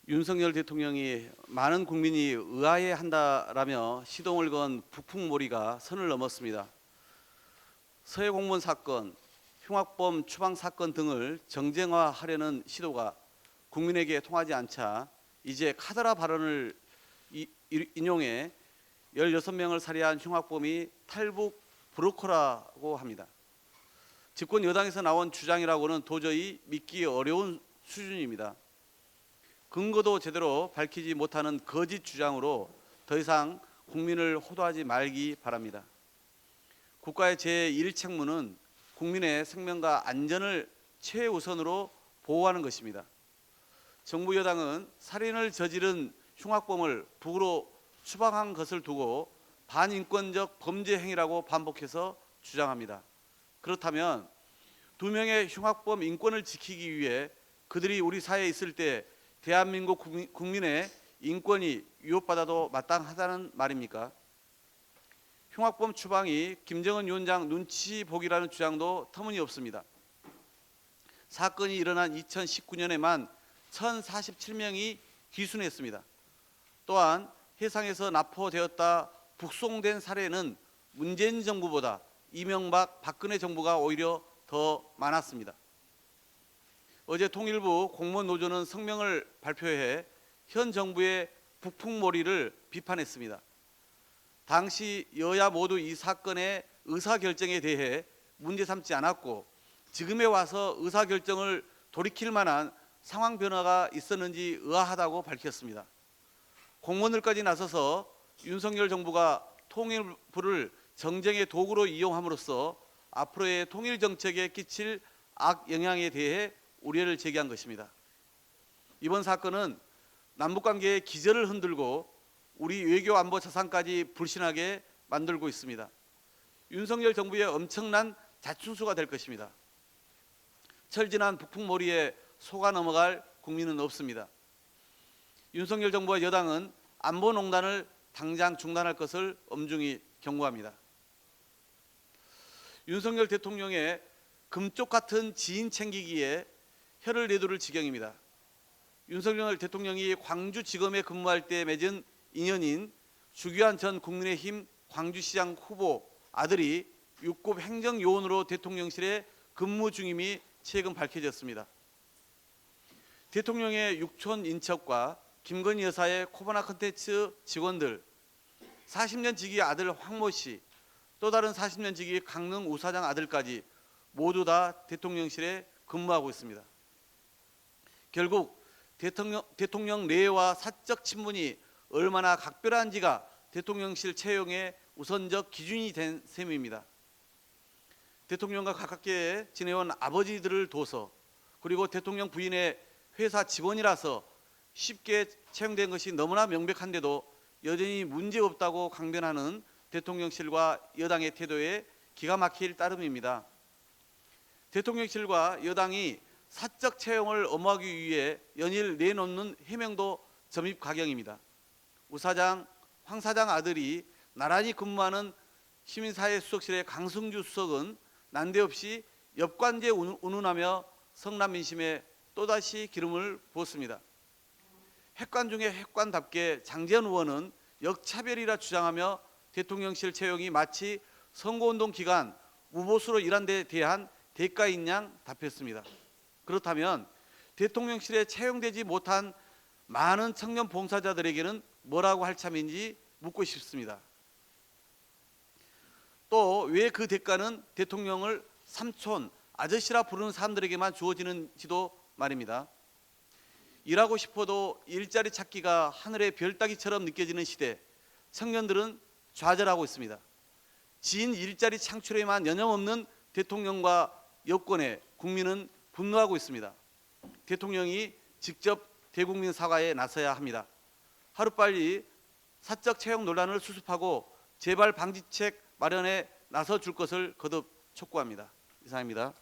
윤석열 대통령이 많은 국민이 의아해한다라며 시동을 건 북풍몰이가 선을 넘었습니다. 서해 공무원 사건, 흉악범 추방 사건 등을 정쟁화하려는 시도가 국민에게 통하지 않자 이제 카더라 발언을 인용해 16명을 살해한 흉악범이 탈북 브로커라고 합니다. 집권 여당에서 나온 주장이라고는 도저히 믿기 어려운 수준입니다. 근거도 제대로 밝히지 못하는 거짓 주장으로 더 이상 국민을 호도하지 말기 바랍니다. 국가의 제1책무는 국민의 생명과 안전을 최우선으로 보호하는 것입니다. 정부 여당은 살인을 저지른 흉악범을 북으로 추방한 것을 두고 반인권적 범죄 행위라고 반복해서 주장합니다. 그렇다면 2명의 흉악범 인권을 지키기 위해 그들이 우리 사회에 있을 때 대한민국 국민의 인권이 위협받아도 마땅하다는 말입니까? 흉악범 추방이 김정은 위원장 눈치 보기라는 주장도 터무니없습니다. 사건이 일어난 2019년에만 1047명이 귀순했습니다. 또한 해상에서 납포되었다 북송된 사례는 문재인 정부보다 이명박, 박근혜 정부가 오히려 더 많았습니다. 어제 통일부 공무원 노조는 성명을 발표해 현 정부의 북풍몰이를 비판했습니다. 당시 여야 모두 이 사건의 의사결정에 대해 문제 삼지 않았고 지금에 와서 의사결정을 돌이킬 만한 상황 변화가 있었는지 의아하다고 밝혔습니다. 공무원들까지 나서서 윤석열 정부가 통일부를 정쟁의 도구로 이용함으로써 앞으로의 통일 정책에 끼칠 악영향에 대해 우려를 제기한 것입니다. 이번 사건은 남북관계의 기저를 흔들고 우리 외교 안보 자산까지 불신하게 만들고 있습니다. 윤석열 정부의 엄청난 자충수가 될 것입니다. 철진한 북풍몰이에 속아 넘어갈 국민은 없습니다. 윤석열 정부와 여당은 안보농단을 당장 중단할 것을 엄중히 경고합니다. 윤석열 대통령의 금쪽 같은 지인 챙기기에 혀를 내두를 지경입니다. 윤석열 대통령이 광주지검에 근무할 때 맺은 인연인 주기환 전 국민의힘 광주시장 후보 아들이 6급 행정요원으로 대통령실에 근무 중임이 최근 밝혀졌습니다. 대통령의 육촌 인척과 김건희 여사의 코바나 콘텐츠 직원들, 40년 지기 아들 황모 씨, 또 다른 40년 지기 강릉 우사장 아들까지 모두 다 대통령실에 근무하고 있습니다. 결국 대통령 내외와 사적 친분이 얼마나 각별한지가 대통령실 채용의 우선적 기준이 된 셈입니다. 대통령과 가깝게 지내온 아버지들을 둬서 그리고 대통령 부인의 회사 직원이라서 쉽게 채용된 것이 너무나 명백한데도 여전히 문제없다고 강변하는 대통령실과 여당의 태도에 기가 막힐 따름입니다. 대통령실과 여당이 사적 채용을 엄호하기 위해 연일 내놓는 해명도 점입가경입니다. 우 사장, 황 사장 아들이 나란히 근무하는 시민사회 수석실의 강승주 수석은 난데없이 역관제 운운하며 성남 민심에 또다시 기름을 부었습니다. 핵관 중에 핵관답게 장제원 의원은 역차별이라 주장하며 대통령실 채용이 마치 선거운동 기간 무보수로 일한 데 대한 대가인 양 답했습니다. 그렇다면 대통령실에 채용되지 못한 많은 청년 봉사자들에게는 뭐라고 할 참인지 묻고 싶습니다. 또 왜 그 대가는 대통령을 삼촌, 아저씨라 부르는 사람들에게만 주어지는지도 말입니다. 일하고 싶어도 일자리 찾기가 하늘의 별 따기처럼 느껴지는 시대, 청년들은 좌절하고 있습니다. 지인 일자리 창출에만 여념없는 대통령과 여권에 국민은 분노하고 있습니다. 대통령이 직접 대국민 사과에 나서야 합니다. 하루빨리 사적 채용 논란을 수습하고 재발 방지책 마련에 나서 줄 것을 거듭 촉구합니다. 이상입니다.